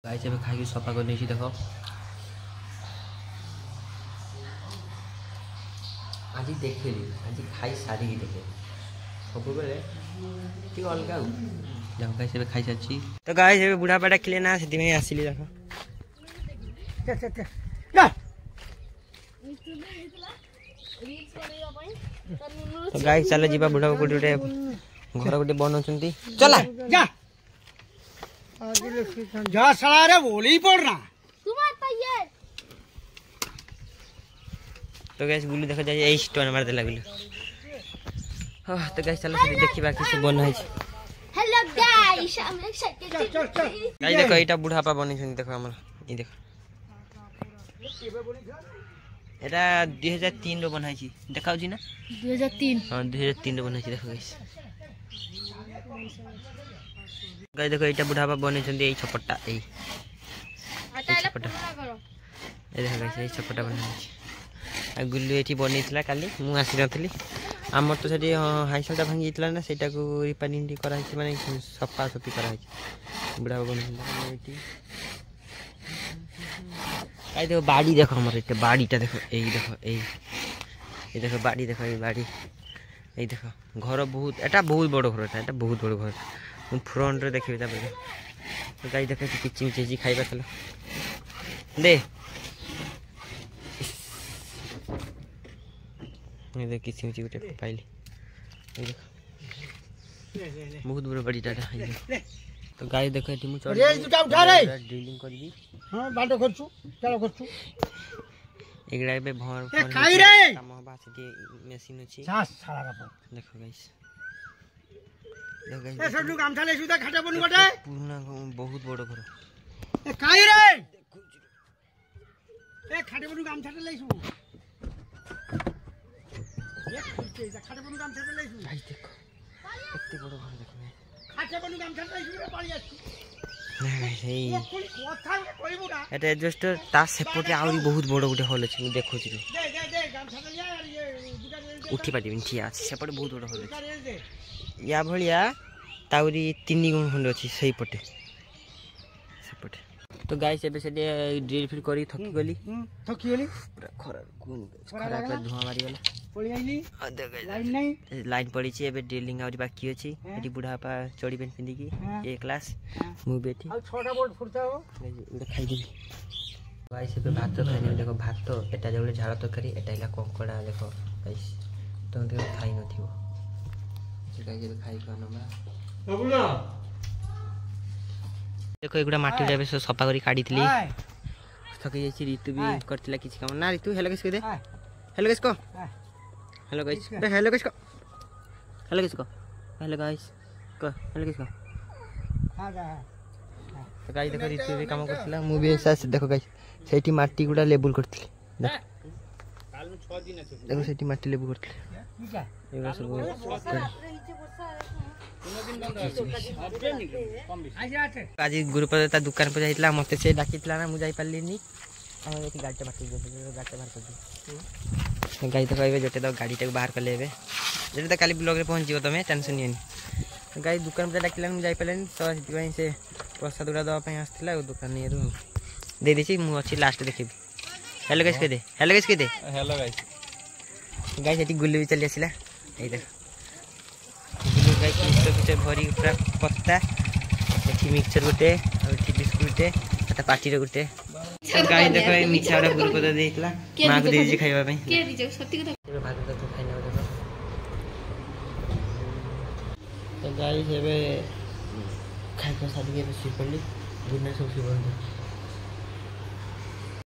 guys ଏବେ ଖାଇକି ସଫା କରି ନେଇଛି ଦେଖ ଆଜି ଦେଖିଲି ଆଜି ଖାଇ ସାରିକି ଦେଖେ ସବୁବେଳେ ଟିକେ ଅଲଗା ଆଉ ଦେଖ ଗାइस ଏବେ ଖାଇ ସାରିଛି ତ ଗାइस ଏବେ ବୁଢା ପାଟା ଖିଲେ ନା ସେଥିପାଇଁ ଆସିଲି ଦେଖ तो गाइस चलो जीवा बुढ़ा को गोटे घर गोटे बनाउछंती चला जा जा साला रे बोली पड़ना तुम्हार ये तो गाइस गुल्लू देखो जाय ए स्टोन मार देला गुल्लू हां तो गाइस चलो से देखिबा कि से बन है हेलो गाइस हम एक्साइटेड गाइस देखो एटा बुढ़ापा बनिछन देखो हमर ई देखो एटा 2003 रो बनाई छी देखाउ छी ना 2003 हां 2003 रो बनाई छी देखो गाइस गाइस देखो एटा बुढ़ापा बने छन ए छपटा ए छपटा ए देखो गाइस ए छपटा बने छी आ गुल्लू एठी बनेइतला काली मु आसी नथली हमर तो सेठी हाइसलटा भांगीतला ना सेटा को रिपेयरिंग करा है माने सफा सफी करा है बुढ़ापा बने एठी आई देखो बाड़ी देखो हमर एटे बाड़ीटा देखो ए देखो बाड़ी देखो ए बाड़ी ए देखो घर बहुत एटा बहुत बड़ घर एटा बहुत बड़ घर फ्रंट रे देखिबे ता बगे तो गाई देखे किछि मिछि खाइबा चलो दे ये देख किछि मिछि उठे पाइली ए देखो बहुत बड़ बड़ीटा तो गाई देखो एठी मु चढ़ रे दुटा उठा रे ड्रिलिंग करबी हां बाटो करछु चलो करछु एगड़ा बे भर ए खाई रे काम बासे दे मशीन अछि सास साला रा देखो गाइस ए सडू काम थाले सुदा खाटा बन गटे पूर्ण बहुत बड़ घर ए खाई रे ए खाटे बन काम थाले लइसु ए खाटे बन काम थाले लइसु भाई देखो कितने बड़ घर देखो खाटे बन काम थाले लइसु रे पाली आछु नहीं सही ओ कोई कथा कइबुडा एटा जस्ट ता सेपटे आउरी बहुत बड़ गुटे हॉल अछि देखो छी दे काम थाले या ये दुटा उठी पाटी ठीक अछि सेपटे बहुत बड़ हॉल अछि या भलिया ताउरी 3 गुण खंड अछि सही पटे सेपटे तो गाइस एबे से ड्रिल फिर करी थकी गली पूरा खरा कोन खरा पे धुआं मारी गेला पड़ी आइली लाइन नहीं लाइन पड़ी छी एबे ड्रिलिंग आउरी बाकी अछि एटी बुढ़ापा चोड़ी पेन पिंदी की ए क्लास मु बैठी आ 6टा बोल्ट फुरता हो इधर खाई दी गाइस एबे भात खाइने देखो भात एटा जबले झाड़ा तरकारी एटा इला कंकड़ा देखो गाइस तो खाई नथिबो गाइस एबे खाई खानो बा बाबूला देखो एगुडा माटी रे सब सफा करी काढीतली थकी जाई छी ऋतु भी करतिला किछ काम ना ऋतु हेलो किसको दे हेलो किसको हेलो गाइस हेलो किसको हेलो किसको हेलो गाइस को हेलो किसको हां जा तो गाइस देखो ऋतु भी काम करतिला मु भी ऐसा देखो गाइस सेठी माटी गुडा लेबल करतिली काल में 6 दिन আছে देखो सेठी माटी लेबल करतिली एगुडा सब आज गुरुपद दुकान पर जाइतला मते से डाकितला ना मु जाई पालिनी हम एठी गाड़ी बाटी बाहर कर दी गाड़ी तो कहबे जटे तो गाड़ी टाक बाहर कर लेबे जटे तो काली ब्लॉग रे पहुंच जिवो तमे टेंशन नहीं गाड़ी दुकान पर डाकिला मु जाई पालेनी तो सेति पई से प्रसाद उड़ा दवा पई आस्थिला दुकान नि रो दे देछि मु अछि लास्ट देखिबी हेलो गाइस कह दे हेलो गाइस कह दे हेलो गाइस गाइस एठी गुल्लू भी चली आसिला ए देख गाइस किछ भरी पूरा पत्ता एठी मिक्सचर गुटे और एठी बिस्कुट गुटे आता पार्टी रे गुटे सब गाइस देखो ए मिठारा गुरुपद देइतला मां को देजी खाइबा पई के दिजो सत्य कथा भात तो खाइना देखो तो गाइस एबे खाइ को सादी के सुई पड़ली गुना सब सुई बंद